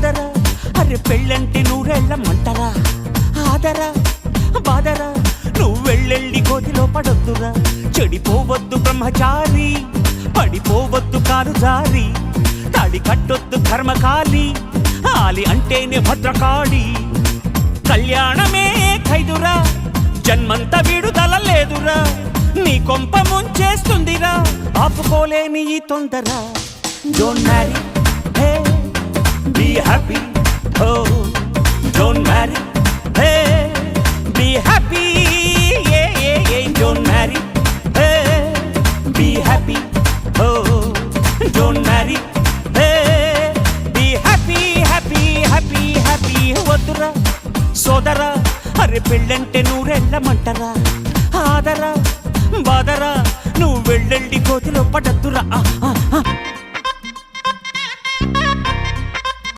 ఆదరా అరే పెళ్ళంటే నూరెళ్ళమంటరా ఆదరా బాదరా నువ్వు వెళ్ళెళ్ళి కోతిలో పడొద్దురా చెడిపోవద్దు బ్రహ్మచారి పడిపోవద్దు కాలు జారి తాడి కట్టొద్దు కర్మకాలి ఆలి అంటేనే భద్రకాళి కళ్యాణమే ఖైదురా జన్మంత విడుదల లేదురా నీ కొంప ముంచేస్తుందిరా ఆపుకోలేని ఈ తొందర don't marry hey be happy oh don't marry hey be happy don't marry hey be happy oh don't marry hey be happy happy happy happy వద్దురా సోదరా అరే పెళ్ళంటే నూరెళ్ళమంటరా ఆదరా బాదరా నువ్వు వెళ్ళెళ్ళి కోతిలో పడద్దురా